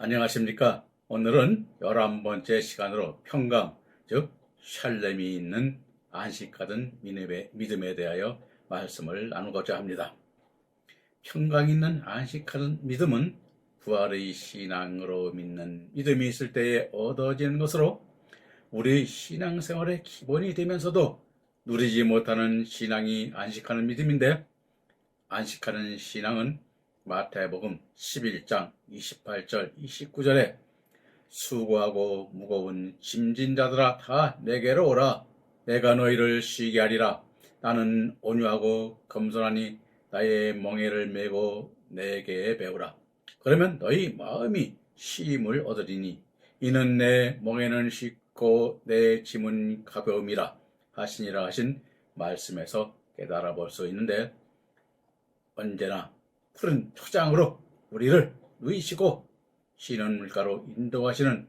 안녕하십니까. 오늘은 11번째 시간으로 평강, 즉 샬렘이 있는 안식하던 믿음에 대하여 말씀을 나누고자 합니다. 평강 있는 안식하던 믿음은 부활의 신앙으로 믿는 믿음이 있을 때에 얻어지는 것으로 우리 신앙생활의 기본이 되면서도 누리지 못하는 신앙이 안식하는 믿음인데, 안식하는 신앙은 마태복음 11장 28절 29절에 수고하고 무거운 짐진 자들아 다 내게로 오라. 내가 너희를 쉬게 하리라. 나는 온유하고 겸손하니 나의 멍에를 메고 내게 배우라. 그러면 너희 마음이 쉼을 얻으리니 이는 내 멍에는 쉽고 내 짐은 가벼움이라 하시니라 하신 말씀에서 깨달아 볼 수 있는데, 언제나 푸른 초장으로 우리를 누이시고 쉬는 물가로 인도하시는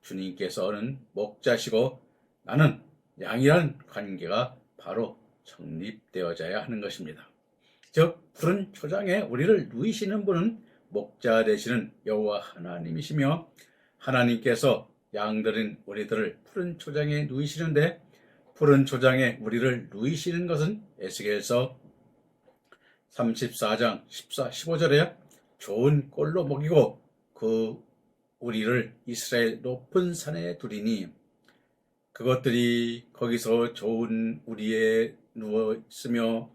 주님께서는 목자시고 나는 양이라는 관계가 바로 정립되어져야 하는 것입니다. 즉 푸른 초장에 우리를 누이시는 분은 목자 되시는 여호와 하나님이시며, 하나님께서 양들인 우리들을 푸른 초장에 누이시는데, 푸른 초장에 우리를 누이시는 것은 에스겔서 34장 14, 15절에 좋은 꼴로 먹이고 우리를 이스라엘 높은 산에 두리니, 그것들이 거기서 좋은 우리에 누워 있으며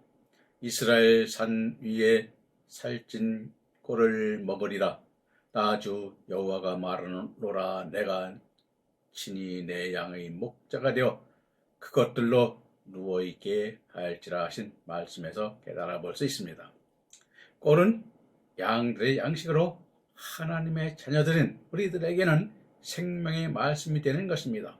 이스라엘 산 위에 살찐 꼴을 먹으리라. 나 주 여호와가 말하노라. 내가 친히 내 양의 목자가 되어 그것들로 누워있게 할지라 하신 말씀에서 깨달아 볼 수 있습니다. 꼴은 양들의 양식으로 하나님의 자녀들인 우리들에게는 생명의 말씀이 되는 것입니다.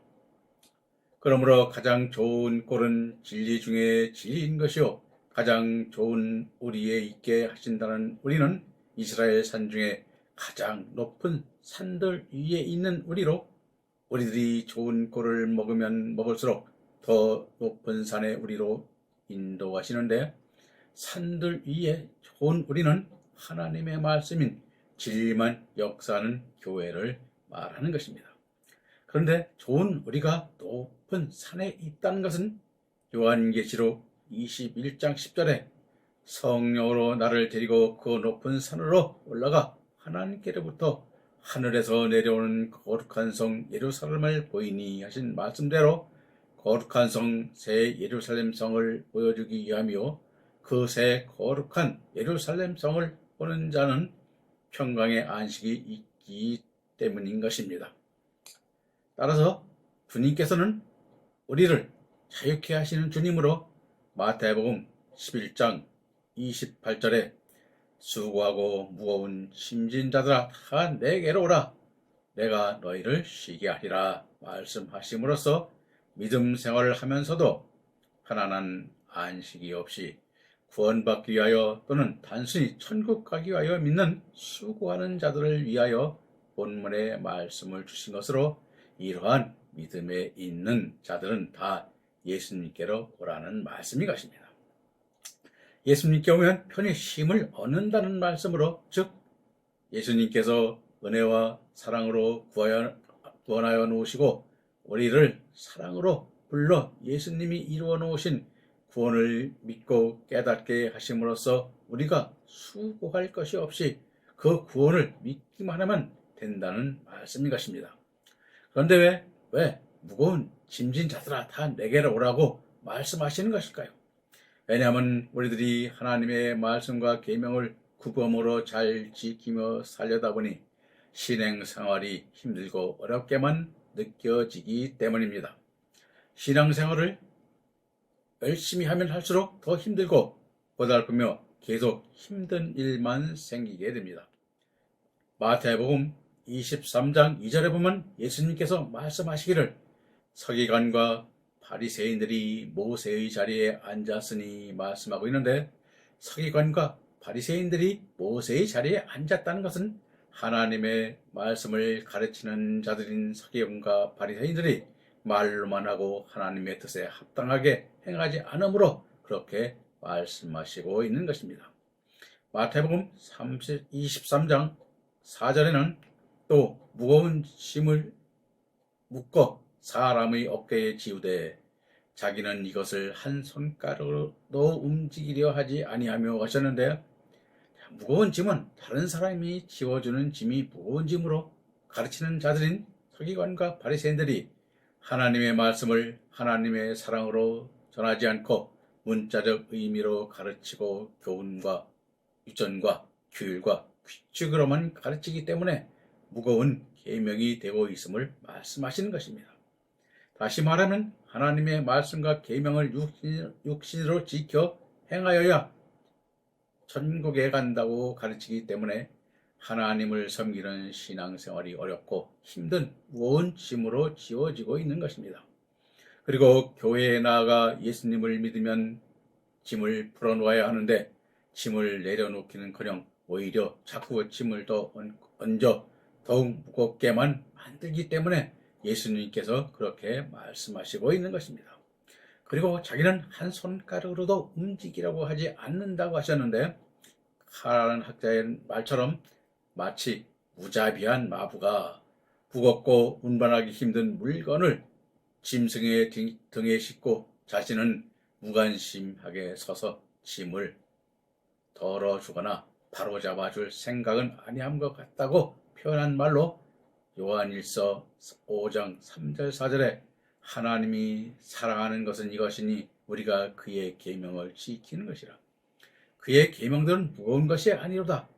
그러므로 가장 좋은 꼴은 진리 중에 진리인 것이요, 가장 좋은 우리에 있게 하신다는 우리는 이스라엘 산 중에 가장 높은 산들 위에 있는 우리로, 우리들이 좋은 꼴을 먹으면 먹을수록 더 높은 산에 우리로 인도하시는데, 산들 위에 좋은 우리는 하나님의 말씀인 진리만 역사하는 교회를 말하는 것입니다. 그런데 좋은 우리가 높은 산에 있다는 것은 요한계시록 21장 10절에 성령으로 나를 데리고 그 높은 산으로 올라가 하나님께로부터 하늘에서 내려오는 거룩한 성 예루살렘을 보이니 하신 말씀대로 거룩한 성 새 예루살렘 성을 보여주기 위하며, 그 새 거룩한 예루살렘 성을 보는 자는 평강의 안식이 있기 때문인 것입니다. 따라서 주님께서는 우리를 자유케 하시는 주님으로 마태복음 11장 28절에 수고하고 무거운 짐진 자들아 다 내게로 오라. 내가 너희를 쉬게 하리라 말씀하심으로써 믿음 생활을 하면서도 편안한 안식이 없이 구원받기 위하여 또는 단순히 천국 가기 위하여 믿는 수고하는 자들을 위하여 본문의 말씀을 주신 것으로, 이러한 믿음에 있는 자들은 다 예수님께로 오라는 말씀이 것입니다. 예수님께 오면 편히 쉼을 얻는다는 말씀으로, 즉 예수님께서 은혜와 사랑으로 구원하여 놓으시고 우리를 사랑으로 불러 예수님이 이루어 놓으신 구원을 믿고 깨닫게 하심으로써 우리가 수고할 것이 없이 그 구원을 믿기만 하면 된다는 말씀인 것입니다. 그런데 왜 무거운 짐진 자들아 다 내게로 오라고 말씀하시는 것일까요? 왜냐하면 우리들이 하나님의 말씀과 계명을 구범으로 잘 지키며 살려다 보니 신앙생활이 힘들고 어렵게만 느껴지기 때문입니다. 신앙생활을 열심히 하면 할수록 더 힘들고 고달프며 계속 힘든 일만 생기게 됩니다. 마태복음 23장 2절에 보면 예수님께서 말씀하시기를 서기관과 바리새인들이 모세의 자리에 앉았으니 말씀하고 있는데, 서기관과 바리새인들이 모세의 자리에 앉았다는 것은 하나님의 말씀을 가르치는 자들인 서기관과 바리새인들이 말로만 하고 하나님의 뜻에 합당하게 행하지 않으므로 그렇게 말씀하시고 있는 것입니다. 마태복음 23장 4절에는 또 무거운 짐을 묶어 사람의 어깨에 지우되 자기는 이것을 한 손가락으로도 움직이려 하지 아니하며 하셨는데, 무거운 짐은 다른 사람이 지워주는 짐이 무거운 짐으로 가르치는 자들인 서기관과 바리새인들이 하나님의 말씀을 하나님의 사랑으로 전하지 않고 문자적 의미로 가르치고 교훈과 유전과 규율과 규칙으로만 가르치기 때문에 무거운 계명이 되고 있음을 말씀하시는 것입니다. 다시 말하면 하나님의 말씀과 계명을 육신으로 지켜 행하여야 천국에 간다고 가르치기 때문에 하나님을 섬기는 신앙생활이 어렵고 힘든 무거운 짐으로 지워지고 있는 것입니다. 그리고 교회에 나아가 예수님을 믿으면 짐을 풀어놓아야 하는데 짐을 내려놓기는커녕 오히려 자꾸 짐을 더 얹어 더욱 무겁게만 만들기 때문에 예수님께서 그렇게 말씀하시고 있는 것입니다. 그리고 자기는 한 손가락으로도 움직이라고 하지 않는다고 하셨는데, 카라는 학자의 말처럼 마치 무자비한 마부가 무겁고 운반하기 힘든 물건을 짐승의 등에 싣고 자신은 무관심하게 서서 짐을 덜어주거나 바로잡아줄 생각은 아니한 것 같다고 표현한 말로 요한일서 5장 3절 4절에 하나님이 사랑하는 것은 이것이니 우리가 그의 계명을 지키는 것이라. 그의 계명들은 무거운 것이 아니로다.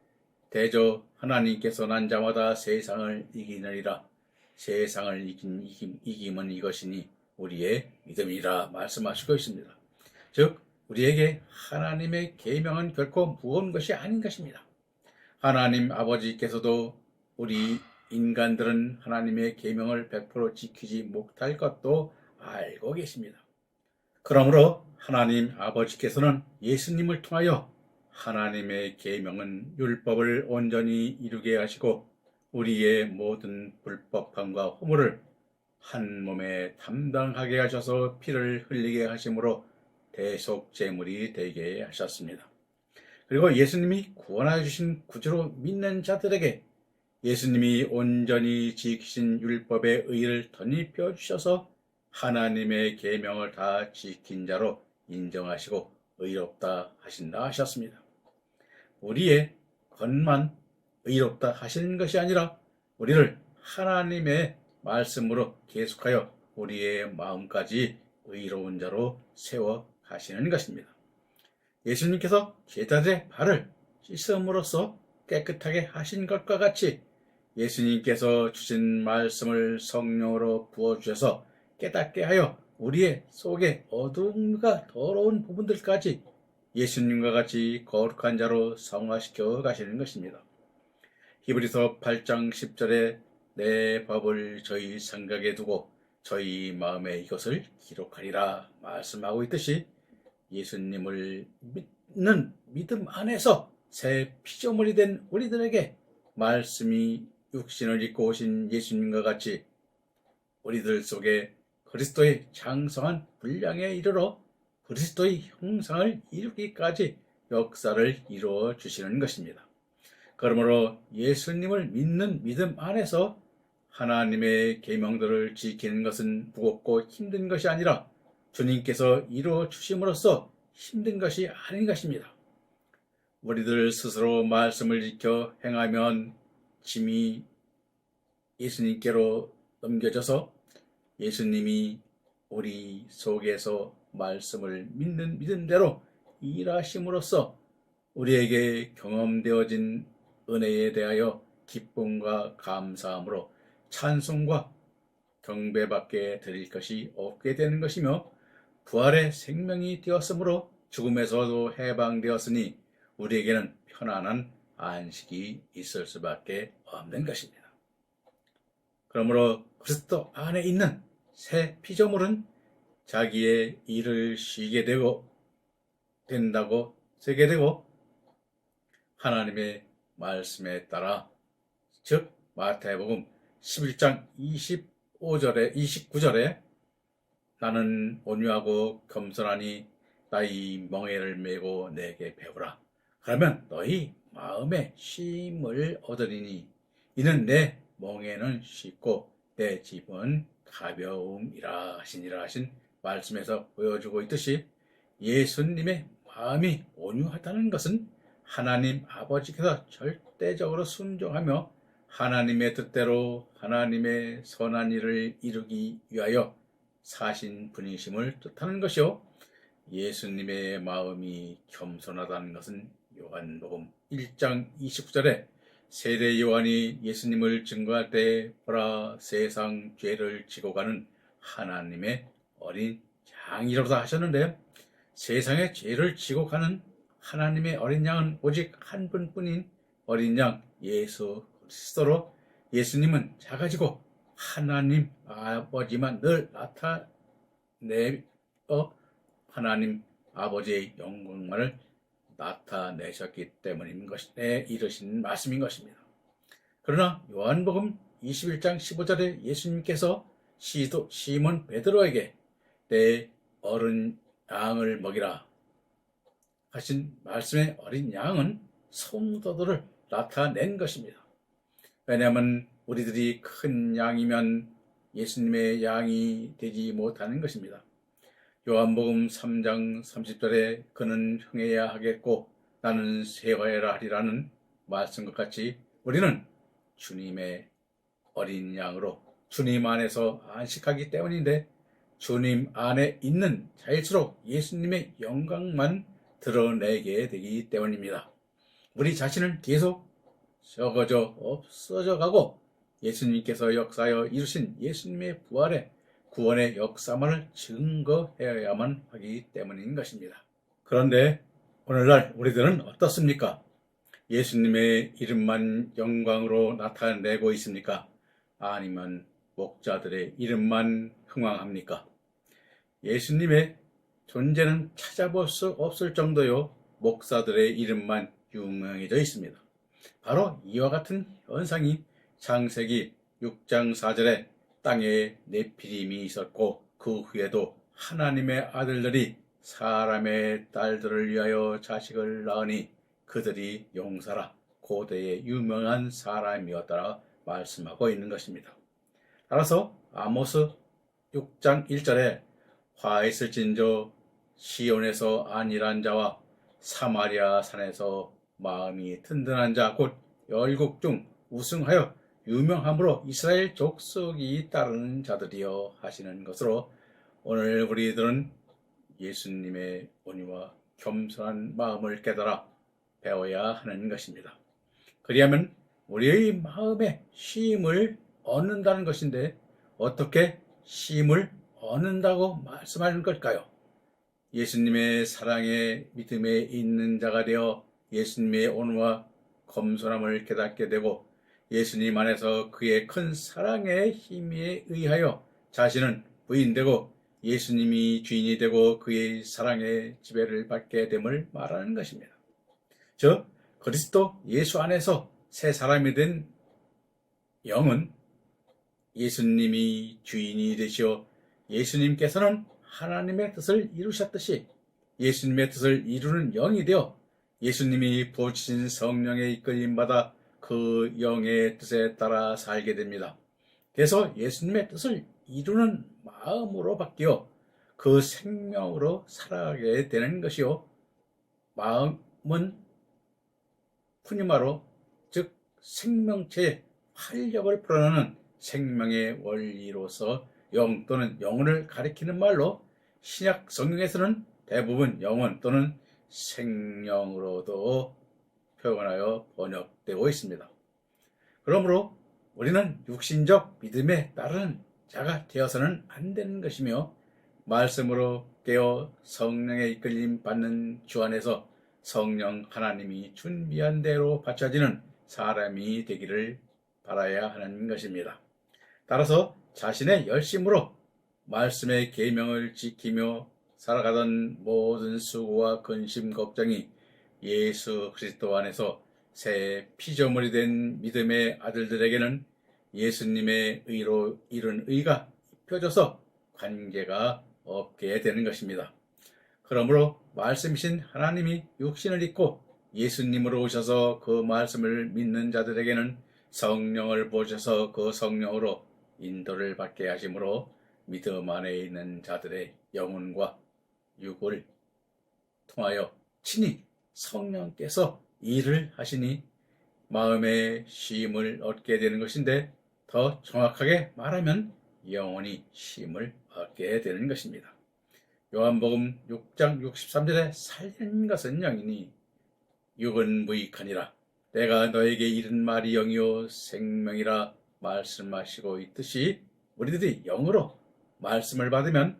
대저 하나님께서 난 자마다 세상을 이기느니라. 세상을 이긴 이김은 이것이니 우리의 믿음이라 말씀하시고 있습니다. 즉 우리에게 하나님의 계명은 결코 무거운 것이 아닌 것입니다. 하나님 아버지께서도 우리 인간들은 하나님의 계명을 100% 지키지 못할 것도 알고 계십니다. 그러므로 하나님 아버지께서는 예수님을 통하여 하나님의 계명은 율법을 온전히 이루게 하시고 우리의 모든 불법함과 허물을 한 몸에 담당하게 하셔서 피를 흘리게 하심으로 대속 제물이 되게 하셨습니다. 그리고 예수님이 구원하여 주신 구주로 믿는 자들에게 예수님이 온전히 지키신 율법의 의를 덧입혀 주셔서 하나님의 계명을 다 지킨 자로 인정하시고 의롭다 하신다 하셨습니다. 우리의 것만 의롭다 하시는 것이 아니라 우리를 하나님의 말씀으로 계속하여 우리의 마음까지 의로운 자로 세워 가시는 것입니다. 예수님께서 제자들의 발을 씻음으로써 깨끗하게 하신 것과 같이 예수님께서 주신 말씀을 성령으로 부어주셔서 깨닫게 하여 우리의 속에 어두움과 더러운 부분들까지 예수님과 같이 거룩한 자로 성화시켜 가시는 것입니다. 히브리서 8장 10절에 내 법을 저희 생각에 두고 저희 마음에 이것을 기록하리라 말씀하고 있듯이 예수님을 믿는 믿음 안에서 새 피조물이 된 우리들에게 말씀이 육신을 입고 오신 예수님과 같이 우리들 속에 그리스도의 장성한 분량에 이르러 그리스도의 형상을 이루기까지 역사를 이루어 주시는 것입니다. 그러므로 예수님을 믿는 믿음 안에서 하나님의 계명들을 지키는 것은 무겁고 힘든 것이 아니라 주님께서 이루어 주심으로써 힘든 것이 아닌 것입니다. 우리들 스스로 말씀을 지켜 행하면 짐이 예수님께로 넘겨져서 예수님이 우리 속에서 말씀을 믿는 믿음대로 일하심으로써 우리에게 경험되어진 은혜에 대하여 기쁨과 감사함으로 찬송과 경배받게 드릴 것이 없게 되는 것이며 부활의 생명이 되었으므로 죽음에서도 해방되었으니 우리에게는 편안한 안식이 있을 수밖에 없는 것입니다. 그러므로 그리스도 안에 있는 새 피조물은 자기의 일을 쉬게 된다고 쓰게 되고 하나님의 말씀에 따라 즉 마태복음 11장 29절에 나는 온유하고 겸손하니 나의 멍에를 메고 내게 배우라. 그러면 너희 마음에 쉼을 얻으리니 이는 내 멍에는 쉽고 내 짐은 가벼움이라 하신 말씀에서 보여주고 있듯이 예수님의 마음이 온유하다는 것은 하나님 아버지께서 절대적으로 순종하며 하나님의 뜻대로 하나님의 선한 일을 이루기 위하여 사신 분이심을 뜻하는 것이요. 예수님의 마음이 겸손하다는 것은 요한복음 1장 29절에 세례 요한이 예수님을 증거할 때 보라 세상 죄를 지고 가는 하나님의 어린 양이로다 하셨는데, 세상의 죄를 지고 가는 하나님의 어린 양은 오직 한 분뿐인 어린 양 예수 그리스도로, 예수님은 작아지고 하나님 아버지만 늘 나타내어 하나님 아버지의 영광만을 나타내셨기 때문인 것에 이르신 말씀인 것입니다. 그러나 요한복음 21장 15절에 예수님께서 시몬 베드로에게 내 어린 양을 먹이라 하신 말씀의 어린 양은 성도들을 나타낸 것입니다. 왜냐하면 우리들이 큰 양이면 예수님의 양이 되지 못하는 것입니다. 요한복음 3장 30절에 그는 흥해야 하겠고 나는 쇠하여야 하리라는 말씀과 같이 우리는 주님의 어린 양으로 주님 안에서 안식하기 때문인데, 주님 안에 있는 자일수록 예수님의 영광만 드러내게 되기 때문입니다. 우리 자신은 계속 적어져 없어져 가고 예수님께서 역사하여 이루신 예수님의 부활의 구원의 역사만을 증거해야만 하기 때문인 것입니다. 그런데 오늘날 우리들은 어떻습니까? 예수님의 이름만 영광으로 나타내고 있습니까? 아니면 목자들의 이름만 흥왕합니까? 예수님의 존재는 찾아볼 수 없을 정도요, 목사들의 이름만 유명해져 있습니다. 바로 이와 같은 현상이 창세기 6장 4절에 땅에 네피림이 있었고 그 후에도 하나님의 아들들이 사람의 딸들을 위하여 자식을 낳으니 그들이 용사라 고대의 유명한 사람이었다라 말씀하고 있는 것입니다. 따라서 아모스 6장 1절에 화 있을진저 시온에서 안일한 자와 사마리아 산에서 마음이 튼튼한 자 곧 열국 중 우승하여 유명함으로 이스라엘 족속이 따르는 자들이여 하시는 것으로, 오늘 우리들은 예수님의 온유와 겸손한 마음을 깨달아 배워야 하는 것입니다. 그리하면 우리의 마음에 쉼을 얻는다는 것인데, 어떻게 쉼을 얻는다고 말씀하는 걸까요? 예수님의 사랑에 믿음에 있는 자가 되어 예수님의 온유와 겸손함을 깨닫게 되고 예수님 안에서 그의 큰 사랑의 힘에 의하여 자신은 부인되고 예수님이 주인이 되고 그의 사랑의 지배를 받게 됨을 말하는 것입니다. 즉 그리스도 예수 안에서 새 사람이 된 영은 예수님이 주인이 되시어 예수님께서는 하나님의 뜻을 이루셨듯이 예수님의 뜻을 이루는 영이 되어 예수님이 부어주신 성령의 이끌림받아 그 영의 뜻에 따라 살게 됩니다. 그래서 예수님의 뜻을 이루는 마음으로 바뀌어 그 생명으로 살아가게 되는 것이요, 마음은 푸니마로 즉 생명체의 활력을 불어넣는 생명의 원리로서 영 또는 영혼을 가리키는 말로 신약 성경에서는 대부분 영혼 또는 생명으로도 표현하여 번역되고 있습니다. 그러므로 우리는 육신적 믿음에 따르는 자가 되어서는 안 되는 것이며 말씀으로 깨어 성령의 이끌림 받는 주 안에서 성령 하나님이 준비한 대로 바쳐지는 사람이 되기를 바라야 하는 것입니다. 따라서 자신의 열심으로 말씀의 계명을 지키며 살아가던 모든 수고와 근심 걱정이 예수 그리스도 안에서 새 피조물이 된 믿음의 아들들에게는 예수님의 의로 이룬 의가 입혀져서 관계가 없게 되는 것입니다. 그러므로 말씀이신 하나님이 육신을 입고 예수님으로 오셔서 그 말씀을 믿는 자들에게는 성령을 보셔서 그 성령으로 인도를 받게 하심으로 믿음 안에 있는 자들의 영혼과 육을 통하여 친히 성령께서 일을 하시니 마음의 쉼을 얻게 되는 것인데, 더 정확하게 말하면 영혼이 쉼을 얻게 되는 것입니다. 요한복음 6장 63절에 살리는 것은 영이니 육은 무익하니라. 내가 너에게 이른 말이 영이요 생명이라 말씀하시고 있듯이, 우리들이 영으로 말씀을 받으면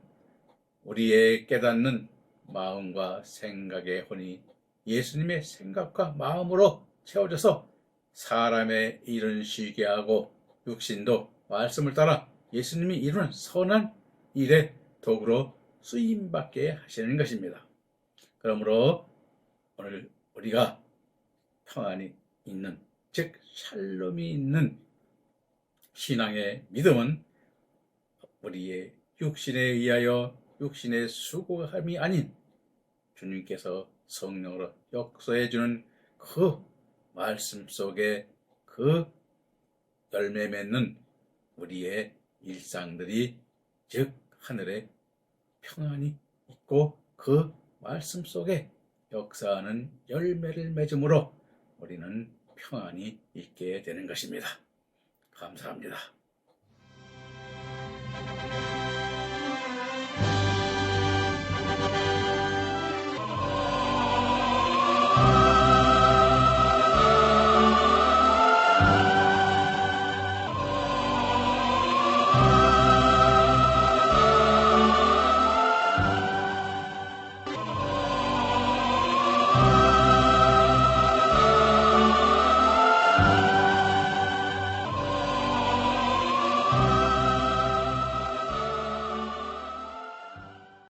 우리의 깨닫는 마음과 생각의 혼이 예수님의 생각과 마음으로 채워져서 사람의 일은 쉬게 하고 육신도 말씀을 따라 예수님이 이루는 선한 일의 도구로 쓰임받게 하시는 것입니다. 그러므로 오늘 우리가 평안이 있는, 즉 샬롬이 있는 신앙의 믿음은 우리의 육신에 의하여 육신의 수고함이 아닌 주님께서 성령으로 역사해 주는 그 말씀 속에 그 열매 맺는 우리의 일상들이, 즉 하늘에 평안이 있고 그 말씀 속에 역사하는 열매를 맺음으로 우리는 평안이 있게 되는 것입니다. 감사합니다.